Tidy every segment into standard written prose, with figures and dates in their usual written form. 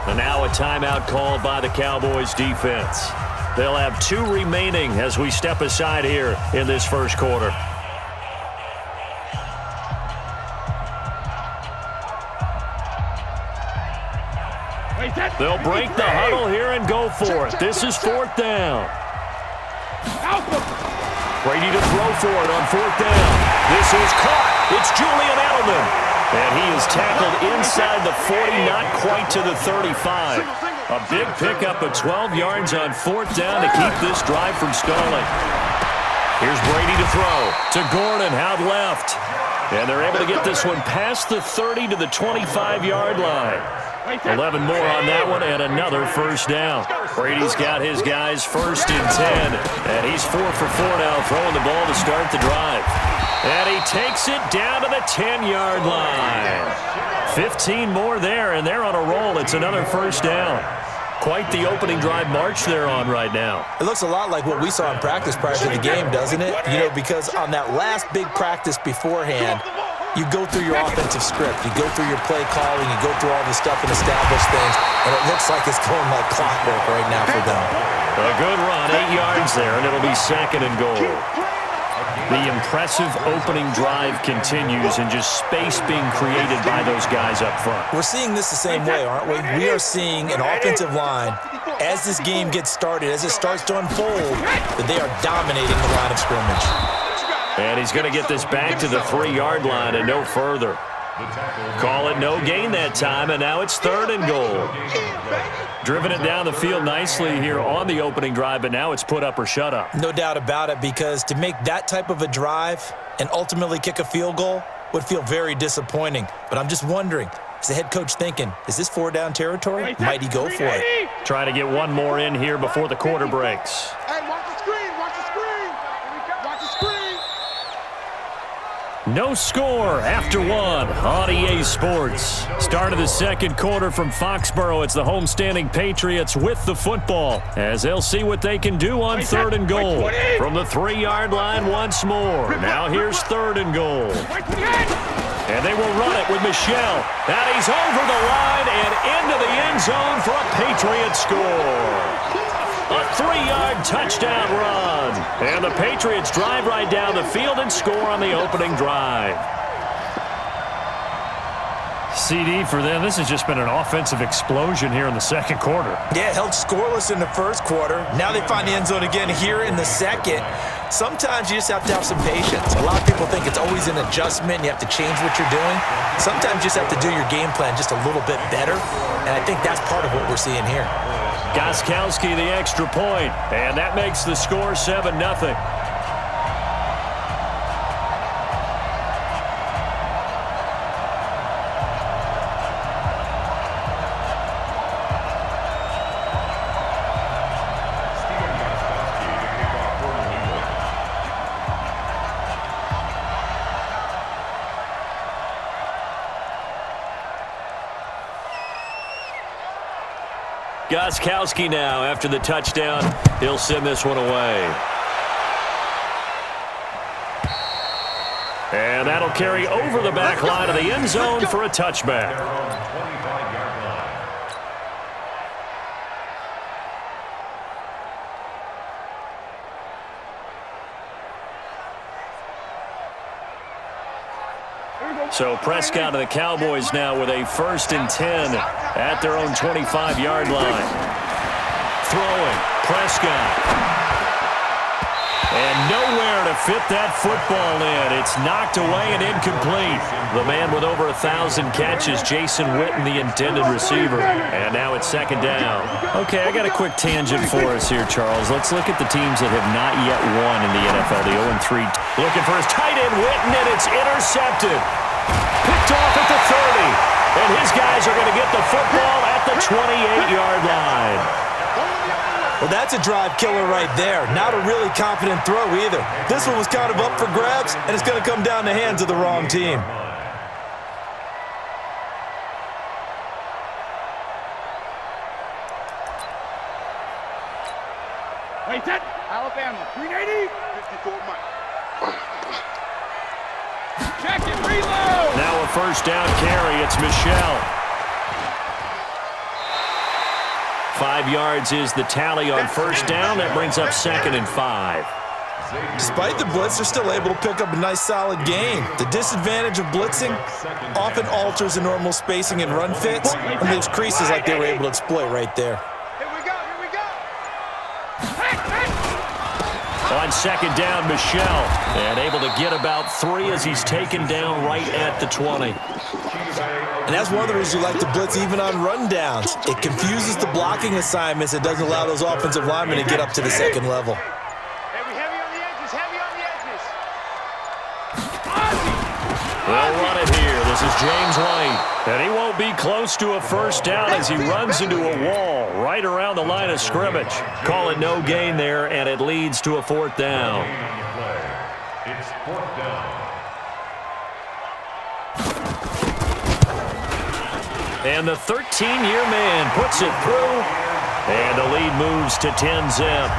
And now a timeout called by the Cowboys defense. They'll have 2 remaining as we step aside here in this first quarter. They'll break the huddle here and go for it. This is 4th down. Brady to throw for it on 4th down. This is caught. It's Julian Edelman. And he is tackled inside the 40, not quite to the 35. A big pickup of 12 yards on 4th down to keep this drive from stalling. Here's Brady to throw to Gordon out left. And they're able to get this one past the 30 to the 25-yard line. 11 more on that one and another first down. Brady's got his guys 1st and 10. And he's 4 for 4 now, throwing the ball to start the drive. And he takes it down to the 10-yard line. 15 more there, and they're on a roll. It's another first down. Quite the opening drive march they're on right now. It looks a lot like what we saw in practice prior to the game, doesn't it? You know, because on that last big practice beforehand, you go through your offensive script. You go through your play calling. You go through all the stuff and establish things. And it looks like it's going like clockwork right now for them. A good run, 8 yards there, and it'll be 2nd and goal. The impressive opening drive continues and just space being created by those guys up front. We're seeing this the same way, aren't we? We are seeing an offensive line, as this game gets started, as it starts to unfold, that they are dominating the line of scrimmage. And he's going to get this back to the 3-yard line and no further. Call it no gain that time, and now it's 3rd and goal. Driven it down the field nicely here on the opening drive, but now it's put up or shut up. No doubt about it, because to make that type of a drive and ultimately kick a field goal would feel very disappointing. But I'm just wondering, is the head coach thinking, is this 4-down territory? Might he go for it? Try to get one more in here before the quarter breaks. Hey, watch the screen, watch the screen. Watch the screen. No score after 1 on EA Sports. Start of the second quarter from Foxborough. It's the homestanding Patriots with the football as they'll see what they can do on 3rd and goal. From the 3-yard line once more. Now here's 3rd and goal. And they will run it with Michel. And he's over the line and into the end zone for a Patriot score. A 3-yard touchdown run. And the Patriots drive right down the field and score on the opening drive. CD for them. This has just been an offensive explosion here in the second quarter. Yeah, held scoreless in the first quarter. Now they find the end zone again here in the second. Sometimes you just have to have some patience. A lot of people think it's always an adjustment. You have to change what you're doing. Sometimes you just have to do your game plan just a little bit better. And I think that's part of what we're seeing here. Gostkowski the extra point, and that makes the score 7-0. Gostkowski now after the touchdown. He'll send this one away. And that'll carry over the back line of the end zone for a touchback. So Prescott and the Cowboys now with a 1st and 10 at their own 25-yard line. Throwing, Prescott. And nowhere to fit that football in. It's knocked away and incomplete. The man with over 1,000 catches, Jason Witten, the intended receiver. And now it's 2nd down. Okay, I got a quick tangent for us here, Charles. Let's look at the teams that have not yet won in the NFL. The 0-3. Looking for his tight end, Witten, and it's intercepted. Picked off at the 30. And his guys are going to get the football at the 28-yard line. Well, that's a drive killer right there. Not a really confident throw either. This one was kind of up for grabs, and it's going to come down the hands of the wrong team. Wait, that Alabama, 380, 54 Mike. Check it, reload. Now a 1st down carry. It's Michel. 5 yards is the tally on first down. That brings up 2nd and 5. Despite the blitz, they're still able to pick up a nice, solid gain. The disadvantage of blitzing often alters the normal spacing and run fits and leaves creases like they were able to exploit right there. On 2nd down, Michel, and able to get about 3 as he's taken down right at the 20. And that's one of the reasons you like to blitz even on rundowns. It confuses the blocking assignments. It doesn't allow those offensive linemen to get up to the second level. They'll run it here. This is James White. And he won't be close to a first down as he runs into a wall right around the line of scrimmage. Call it no gain there, and it leads to a 4th down. It's 4th down. And the 13-year man puts it through, and the lead moves to 10-zip.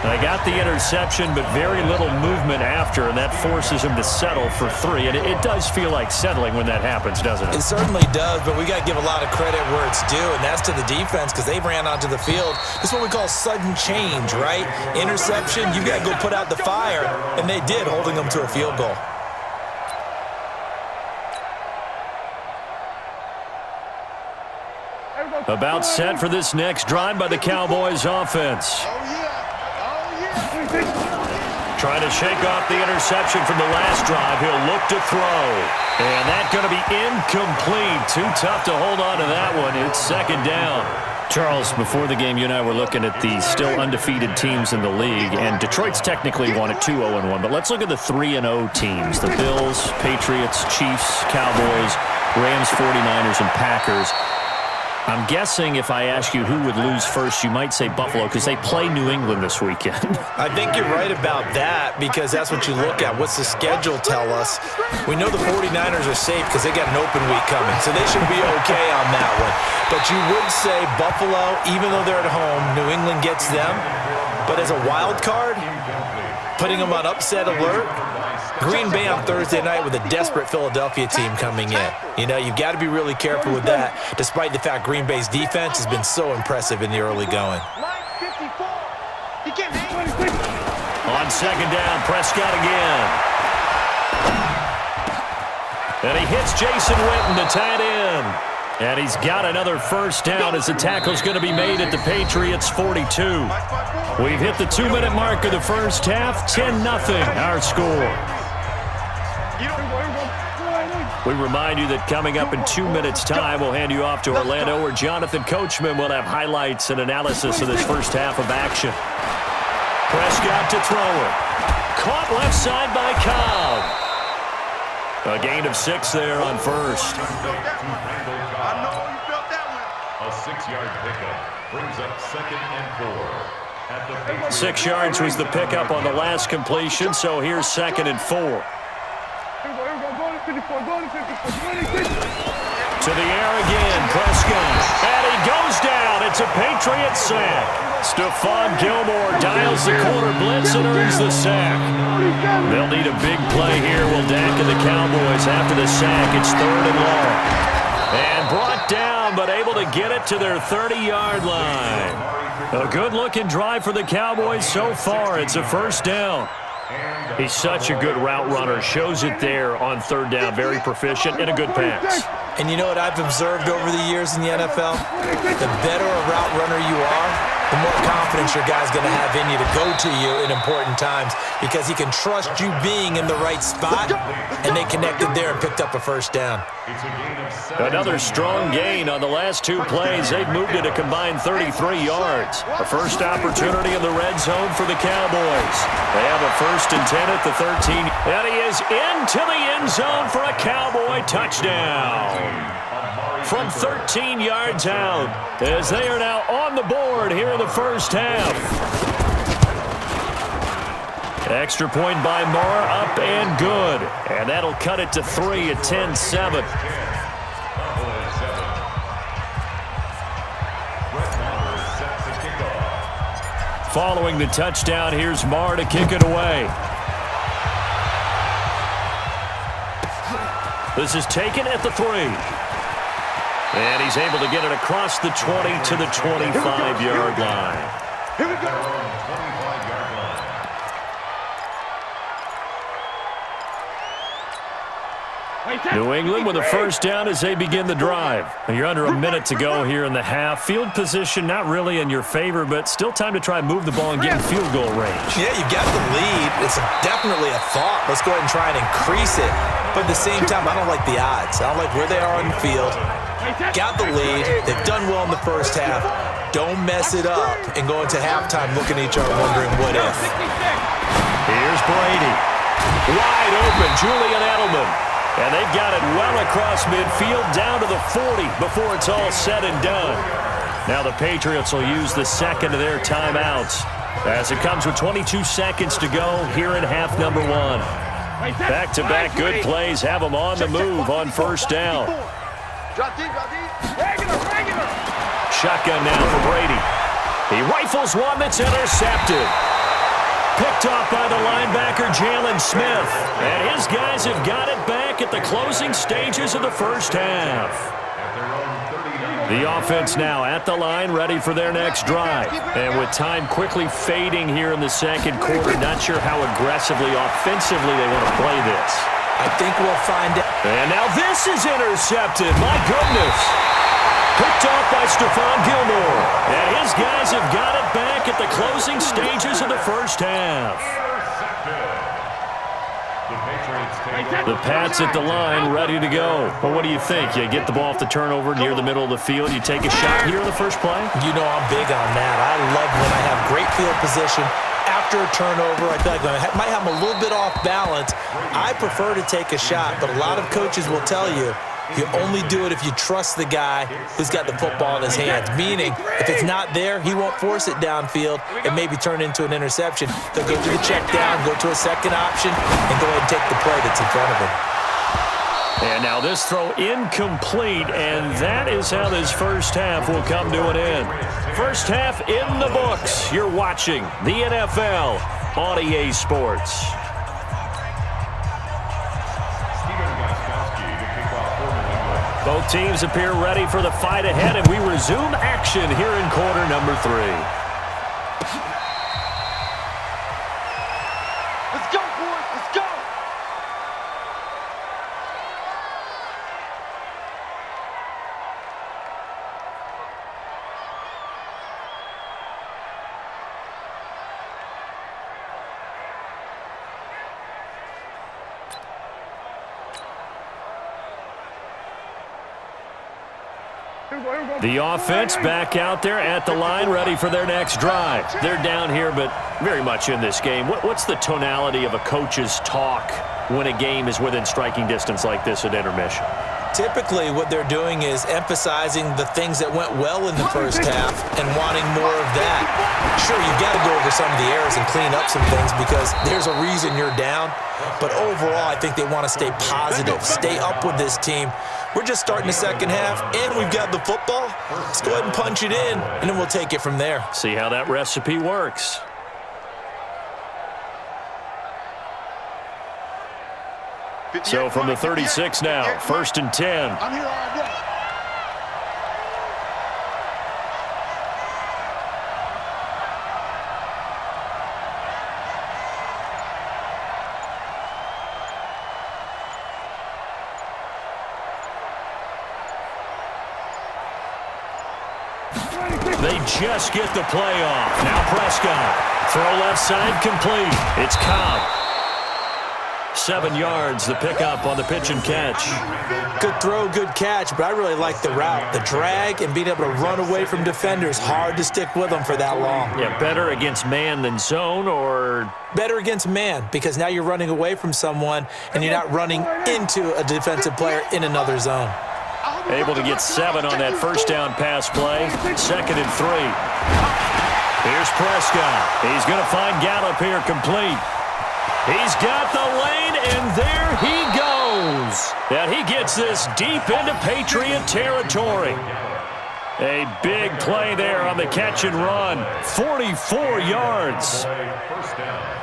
They got the interception, but very little movement after, and that forces him to settle for 3. And it does feel like settling when that happens, doesn't it? It certainly does, but we got to give a lot of credit where it's due, and that's to the defense because they ran onto the field. This is what we call sudden change, right? Interception, you got to go put out the fire, and they did, holding them to a field goal. About set for this next drive by the Cowboys offense. Trying to shake off the interception from the last drive. He'll look to throw. And that's going to be incomplete. Too tough to hold on to that one. It's 2nd down. Charles, before the game, you and I were looking at the still undefeated teams in the league, and Detroit's technically won at 2-0-1. But let's look at the 3-0 teams. The Bills, Patriots, Chiefs, Cowboys, Rams, 49ers, and Packers. I'm guessing if I ask you who would lose first, you might say Buffalo because they play New England this weekend. I think you're right about that because that's what you look at. What's the schedule tell us? We know the 49ers are safe because they got an open week coming, so they should be okay on that one. But you would say Buffalo, even though they're at home, New England gets them. But as a wild card, putting them on upset alert, Green Bay on Thursday night with a desperate Philadelphia team coming in. You know, you've got to be really careful with that, despite the fact Green Bay's defense has been so impressive in the early going. On 2nd down, Prescott again. And he hits Jason Witten to tie it in. And he's got another first down as the tackle's going to be made at the Patriots' 42. We've hit the 2-minute mark of the first half. 10-0 our score. We remind you that coming up in 2 minutes' time, we'll hand you off to Orlando, where Jonathan Coachman will have highlights and analysis of this first half of action. Prescott to throw it. Caught left side by Cobb. A gain of 6 there on first. I know you felt that one. A 6-yard pickup brings up 2nd and 4. 6 yards was the pickup on the last completion, so here's 2nd and 4. To the air again, Prescott. And he goes down. It's a Patriots sack. Stephon Gilmore dials the corner blitz and earns the sack. They'll need a big play here. Will Dak and the Cowboys after the sack. It's 3rd and long. And brought down, but able to get it to their 30-yard line. A good-looking drive for the Cowboys so far. It's a first down. He's such a good route runner. Shows it there on 3rd down. Very proficient and a good pass. And you know what I've observed over the years in the NFL? The better a route runner you are, the more confidence your guy's going to have in you to go to you in important times because he can trust you being in the right spot, and they connected there and picked up a first down. Another strong gain on the last 2 plays. They've moved it a combined 33 yards. A first opportunity in the red zone for the Cowboys. They have a 1st and 10 at the 13. And he is into the end zone for a Cowboy touchdown. From 13 yards out, as they are now on the board here in the first half. Extra point by Moore, up and good. And that'll cut it to 3 at 10-7. Following the touchdown, here's Moore to kick it away. This is taken at the 3. And he's able to get it across the 20 to the 25-yard line. Here we go. 25-yard line. New England with a first down as they begin the drive. You're under a minute to go here in the half. Field position not really in your favor, but still time to try and move the ball and get in field goal range. Yeah, you've got the lead. It's definitely a thought. Let's go ahead and try and increase it. But at the same time, I don't like the odds. I don't like where they are on the field. Got the lead. They've done well in the first half. Don't mess it up and go into halftime looking at each other wondering what if. Here's Brady. Wide open, Julian Edelman. And they've got it well across midfield down to the 40 before it's all said and done. Now the Patriots will use the second of their timeouts as it comes with 22 seconds to go here in half number one. Back-to-back good plays have them on the move on first down. Shotgun now for Brady. He rifles one that's intercepted. Picked off by the linebacker, Jalen Smith. And his guys have got it back at the closing stages of the first half. The offense now at the line, ready for their next drive. And with time quickly fading here in the second quarter, not sure how aggressively, offensively they want to play this. I think we'll find out. And now this is intercepted. My goodness. Picked off by Stephon Gilmore. And his guys have got it back at the closing stages of the first half. The Pats at the line, ready to go. Well, what do you think? You get the ball off the turnover near the middle of the field. You take a shot here in the first play? You know I'm big on that. I love when I have great field position. After a turnover, I feel like I might have a little bit off balance. I prefer to take a shot, but a lot of coaches will tell you, you only do it if you trust the guy who's got the football in his hands. Meaning, if it's not there, he won't force it downfield and maybe turn into an interception. They'll go to the check down, go to a second option, and go ahead and take the play that's in front of him. And now this throw incomplete, and that is how this first half will come to an end. First half in the books. You're watching the NFL on EA Sports. Both teams appear ready for the fight ahead, and we resume action here in quarter number 3. Let's go, boys. Let's go. The offense back out there at the line, ready for their next drive. They're down here, but very much in this game. What's the tonality of a coach's talk when a game is within striking distance like this at intermission? Typically, what they're doing is emphasizing the things that went well in the first half and wanting more of that. Sure, you've got to go over some of the errors and clean up some things because there's a reason you're down. But overall, I think they want to stay positive, stay up with this team. We're just starting the second half, and we've got the football. Let's go ahead and punch it in, and then we'll take it from there. See how that recipe works. So from the 36 now, 1st and 10. I'm here all day. They just get the play off. Now Prescott. Throw left side complete. It's Cobb. 7 yards, the pickup on the pitch and catch. Good throw, good catch, but I really like the route. The drag and being able to run away from defenders. Hard to stick with them for that long. Yeah, better against man than zone, or? Better against man, because now you're running away from someone and you're not running into a defensive player in another zone. Able to get 7 on that first down pass play. 2nd and 3. Here's Prescott. He's going to find Gallup here complete. He's got the lane, and there he goes. And he gets this deep into Patriot territory. A big play there on the catch and run. 44 yards. First down.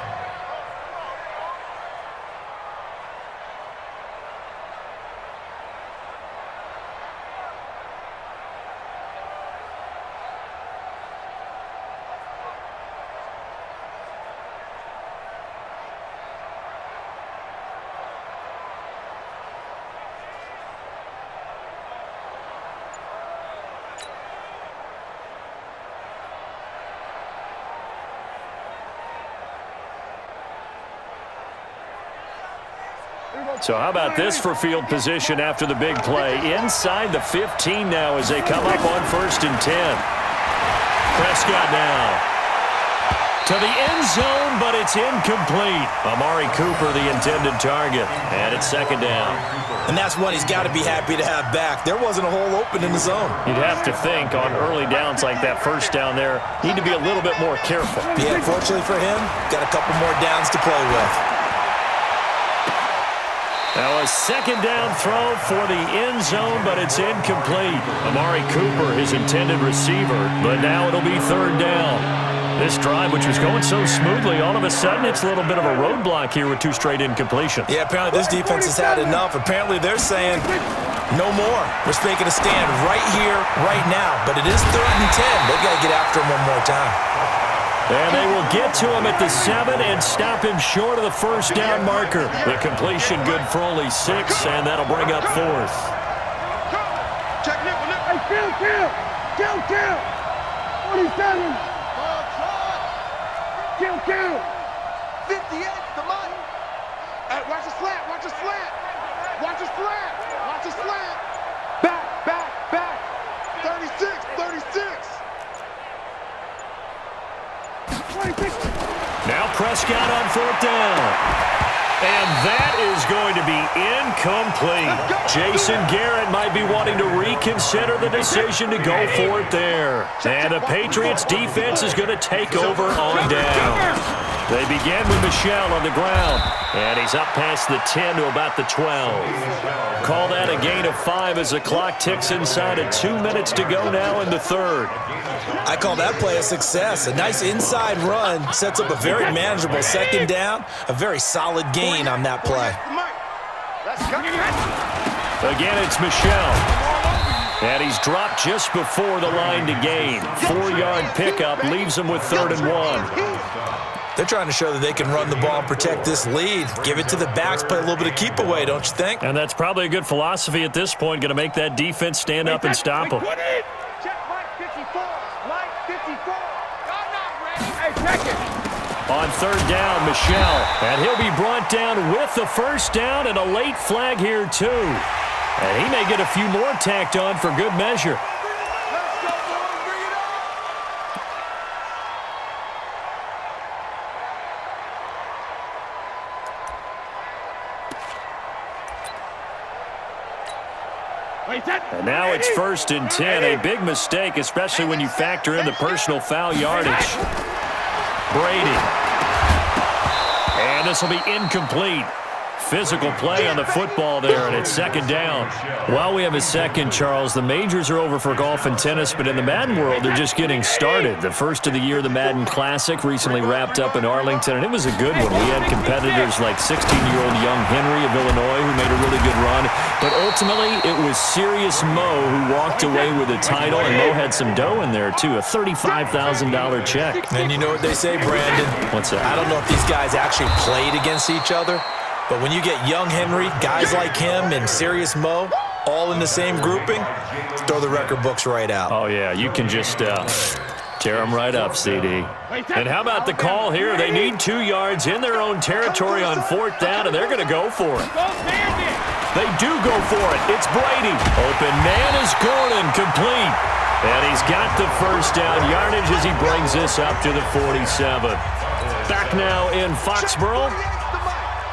So how about this for field position after the big play? Inside the 15 now as they come up on 1st and 10. Prescott now to the end zone, but it's incomplete. Amari Cooper, the intended target, and it's 2nd down. And that's one he's got to be happy to have back. There wasn't a hole open in the zone. You'd have to think on early downs like that 1st down there, need to be a little bit more careful. Yeah, fortunately for him, got a couple more downs to play with. Now a 2nd down throw for the end zone, but it's incomplete. Amari Cooper, his intended receiver, but now it'll be 3rd down. This drive, which was going so smoothly, all of a sudden it's a little bit of a roadblock here with 2 straight incompletions. Yeah, apparently this defense has had enough. Apparently they're saying no more. We're making a stand right here, right now. But it is 3rd and 10. They've got to get after him one more time. And they will get to him at the 7 and stop him short of the 1st down marker. The completion good for only 6, and that'll bring up 4th. Kill. 47. Kill. 58, the money. Hey, watch the slant. Watch the slant. Back. 36. Now Prescott on 4th down. And that is going to be incomplete. Jason Garrett might be wanting to reconsider the decision to go for it there. And the Patriots defense is going to take over on down. They begin with Michel on the ground. And he's up past the 10 to about the 12. Call that a gain of 5 as the clock ticks inside of 2 minutes to go now in the 3rd. I call that play a success. A nice inside run sets up a very manageable 2nd down. A very solid gain on that play. Again, it's Michel. And he's dropped just before the line to gain. 4-yard pickup leaves him with 3rd and 1. They're trying to show that they can run the ball and protect this lead. Give it to the backs, play a little bit of keep away, don't you think? And that's probably a good philosophy at this point, going to make that defense stand up and stop them. On 3rd down, Michel. And he'll be brought down with the 1st down and a late flag here, too. And he may get a few more tacked on for good measure. And now it's 1st and 10. A big mistake, especially when you factor in the personal foul yardage. Brady. And this will be incomplete. Physical play on the football there, and it's 2nd down. While we have a second, Charles, the majors are over for golf and tennis, but in the Madden world, they're just getting started. The first of the year, the Madden Classic, recently wrapped up in Arlington, and it was a good one. We had competitors like 16-year-old young Henry of Illinois who made a really good run, but ultimately it was Serious Mo who walked away with the title, and Mo had some dough in there, too, a $35,000 check. And you know what they say, Brandon? What's that? I don't know if these guys actually played against each other, but when you get young Henry, guys like him, and Serious Mo all in the same grouping, throw the record books right out. Oh, yeah, you can just tear them right up, CD. And how about the call here? They need 2 yards in their own territory on 4th down, and they're going to go for it. They do go for it. It's Brady. Open man is Gordon, complete. And he's got the 1st down yardage as he brings this up to the 47. Back now in Foxborough.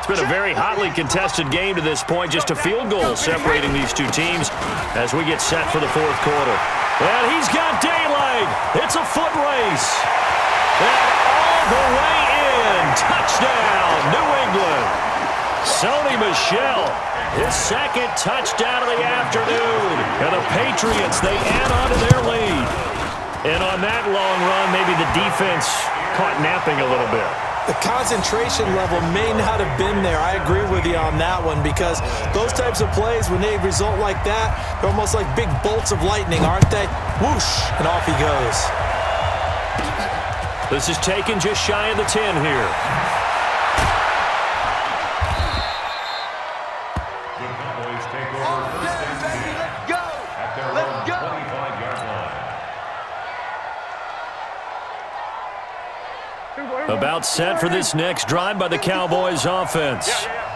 It's been a very hotly contested game to this point. Just a field goal separating these two teams as we get set for the 4th quarter. And he's got daylight. It's a foot race. And all the way in. Touchdown, New England. Sony Michel, his 2nd touchdown of the afternoon. And the Patriots, they add on to their lead. And on that long run, maybe the defense caught napping a little bit. The concentration level may not have been there. I agree with you on that one, because those types of plays, when they result like that, they're almost like big bolts of lightning, aren't they? Whoosh, and off he goes. This is taken just shy of the 10 here. The Cowboys take over 1st and 10 at their own 25-yard line. About set for this next drive by the Cowboys offense.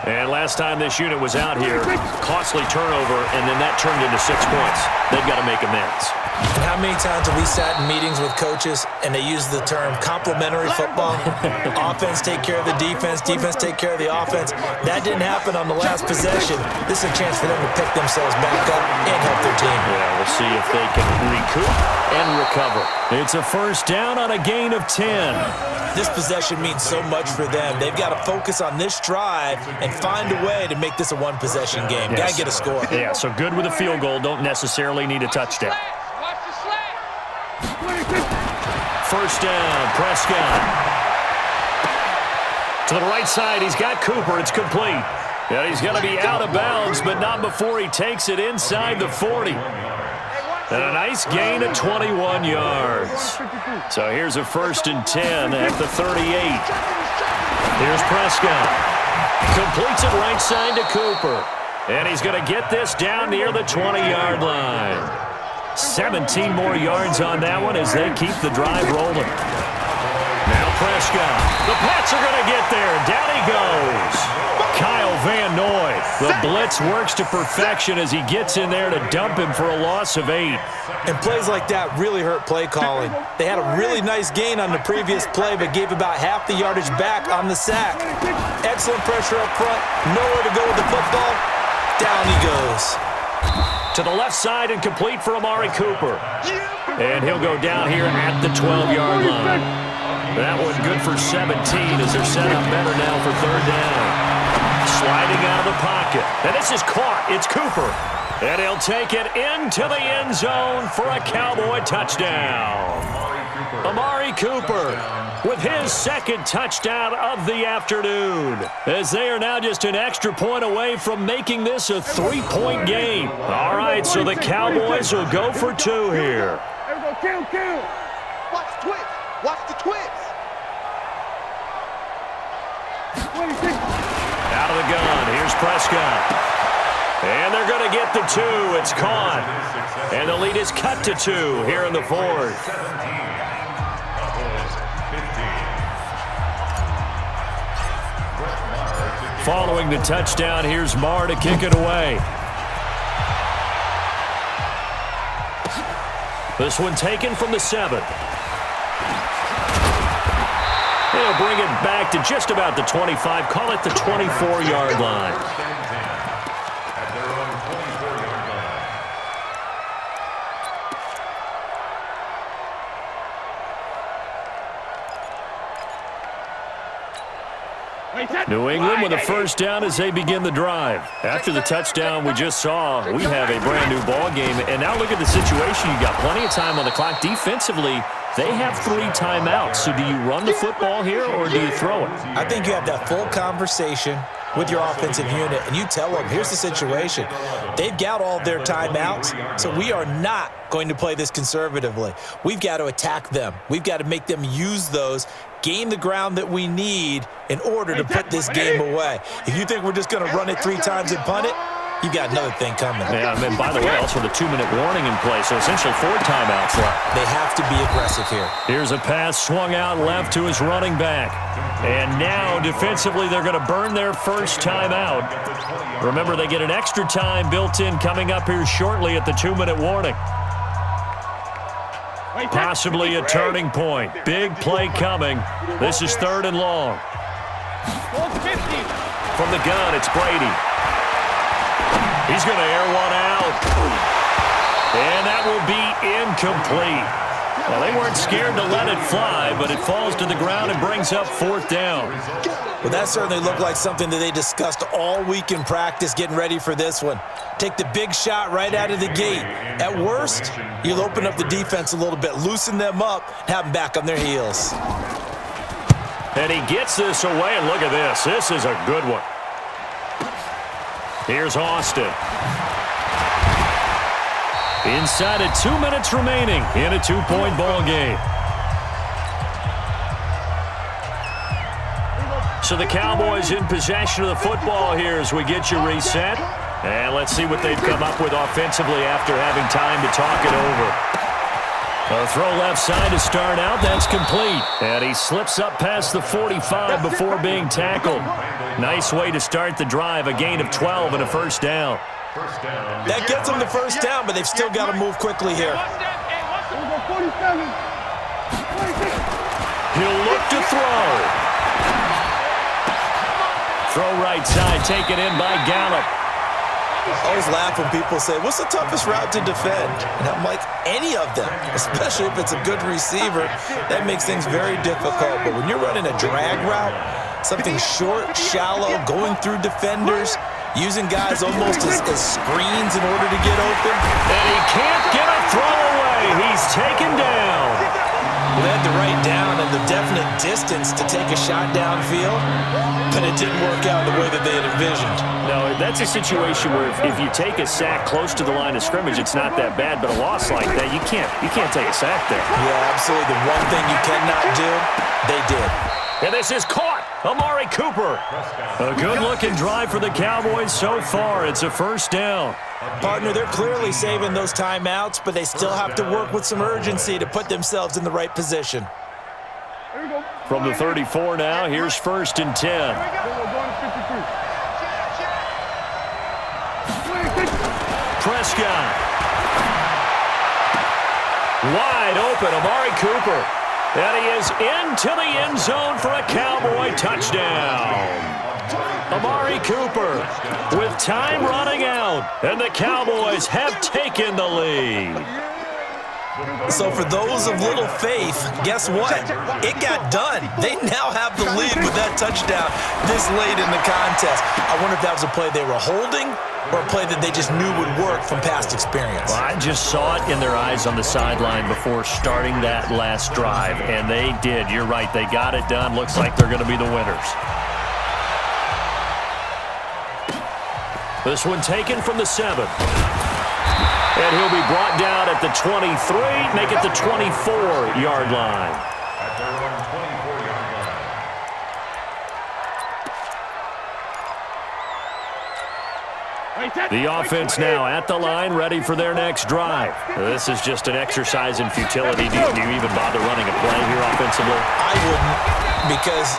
And last time this unit was out here, costly turnover, and then that turned into 6 points. They've got to make amends. And how many times have we sat in meetings with coaches and they use the term complementary football? Offense take care of the defense, defense take care of the offense. That didn't happen on the last possession. This is a chance for them to pick themselves back up and help their team. Yeah, we'll see if they can recoup and recover. It's a first down on a gain of 10. This possession means so much for them. They've got to focus on this drive and find a way to make this a one-possession game. Got to get a score. Yeah, so good with a field goal. Don't necessarily need a touchdown. First down, Prescott. To the right side, he's got Cooper. It's complete. Yeah, he's going to be out of bounds, but not before he takes it inside the 40. And a nice gain of 21 yards. So here's a 1st and 10 at the 38. Here's Prescott. Completes it right side to Cooper. And he's going to get this down near the 20-yard line. 17 more yards on that one as they keep the drive rolling. Now Prescott. The Pats are going to get there. Down he goes. Kyle Van Noy. The blitz works to perfection as he gets in there to dump him for a loss of 8. And plays like that really hurt play calling. They had a really nice gain on the previous play, but gave about half the yardage back on the sack. Excellent pressure up front. Nowhere to go with the football. Down he goes. To the left side and complete for Amari Cooper. And he'll go down here at the 12-yard line. That one good for 17 as they're set up better now for 3rd down. Sliding out of the pocket. And this is caught. It's Cooper. And he'll take it into the end zone for a Cowboy touchdown. Amari Cooper with his 2nd touchdown of the afternoon, as they are now just an extra point away from making this a 3-point game. All right, so the Cowboys will go for 2 here. Kill. Watch the twins. Watch the twins. Out of the gun. Here's Prescott. And they're going to get the 2. It's caught. And the lead is cut to 2 here in the 4th. Following the touchdown, here's Marr to kick it away. This one taken from the 7. They'll bring it back to just about the 25. Call it the 24-yard line. New England with a first down as they begin the drive. After the touchdown we just saw, we have a brand-new ball game. And now look at the situation. You got plenty of time on the clock. Defensively, they have 3 timeouts. So do you run the football here or do you throw it? I think you have that full conversation with your offensive unit, and you tell them, here's the situation. They've got all their timeouts, so we are not going to play this conservatively. We've got to attack them. We've got to make them use those, gain the ground that we need in order to put this game away. If you think we're just going to run it 3 times and punt it, you got another thing coming. Yeah, and by the way, also the 2-minute warning in place, so essentially 4 timeouts left. They have to be aggressive here. Here's a pass swung out left to his running back. And now, defensively, they're going to burn their first timeout. Remember, they get an extra time built in coming up here shortly at the 2-minute warning. Possibly a turning point. Big play coming. This is 3rd and long. From the gun, it's Brady. He's going to air one out. And that will be incomplete. Well, they weren't scared to let it fly, but it falls to the ground and brings up 4th down. Well, that certainly looked like something that they discussed all week in practice, getting ready for this one. Take the big shot right out of the gate. At worst, you'll open up the defense a little bit, loosen them up, have them back on their heels. And he gets this away, and look at this. This is a good one. Here's Austin. Inside of 2 minutes remaining in a 2-point ball game. So the Cowboys in possession of the football here as we get you reset. And let's see what they've come up with offensively after having time to talk it over. A throw left side to start out. That's complete. And he slips up past the 45 before being tackled. Nice way to start the drive. A gain of 12 and a first down. That gets them the first down, but they've still got to move quickly here. He'll look to throw. Throw right side, taken in by Gallup. I always laugh when people say, what's the toughest route to defend? And I'm like, any of them, especially if it's a good receiver. That makes things very difficult. But when you're running a drag route, something short, shallow, going through defenders, using guys almost as screens in order to get open. And he can't get a throw away. He's taken down. They had the right down and the definite distance to take a shot downfield, but it didn't work out the way that they had envisioned. No, that's a situation where if you take a sack close to the line of scrimmage, it's not that bad, but a loss like that, you can't take a sack there. Yeah, absolutely. The one thing you cannot do, they did. And this is caught. Amari Cooper. A good-looking drive for the Cowboys so far. It's a first down. Partner, they're clearly saving those timeouts, but they still have to work with some urgency to put themselves in the right position. From the 34 now, here's 1st and 10. Prescott. Wide open, Amari Cooper. And he is into the end zone for a Cowboy touchdown. Amari Cooper with time running out, and the Cowboys have taken the lead. So for those of little faith, guess what? It got done. They now have the lead with that touchdown this late in the contest. I wonder if that was a play they were holding or a play that they just knew would work from past experience. Well, I just saw it in their eyes on the sideline before starting that last drive, and they did. You're right. They got it done. Looks like they're going to be the winners. This one taken from the 7. And he'll be brought down at the 23, make it the 24-yard line. At their own 24-yard line. The offense now at the line, ready for their next drive. This is just an exercise in futility. Do you even bother running a play here offensively? I wouldn't, because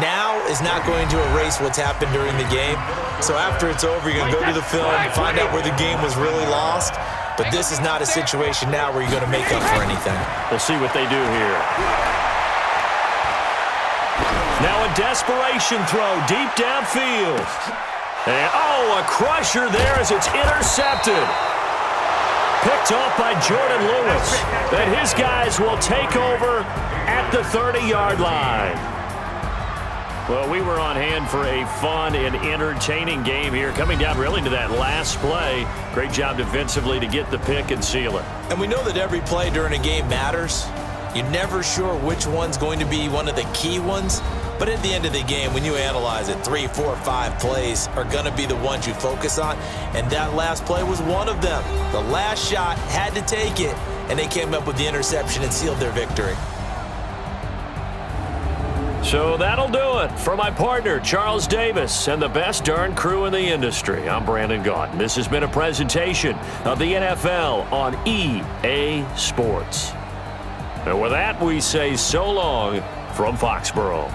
now is not going to erase what's happened during the game. So after it's over, you're going to go to the film, find out where the game was really lost. But this is not a situation now where you're going to make up for anything. We'll see what they do here. Now a desperation throw deep downfield. And, a crusher there as it's intercepted. Picked off by Jordan Lewis. And his guys will take over at the 30-yard line. Well, we were on hand for a fun and entertaining game here, coming down really to that last play. Great job defensively to get the pick and seal it. And we know that every play during a game matters. You're never sure which one's going to be one of the key ones. But at the end of the game, when you analyze it, 3, 4, 5 plays are going to be the ones you focus on. And that last play was one of them. The last shot had to take it, and they came up with the interception and sealed their victory. So that'll do it for my partner, Charles Davis, and the best darn crew in the industry. I'm Brandon Gaudin. This has been a presentation of the NFL on EA Sports. And with that, we say so long from Foxborough.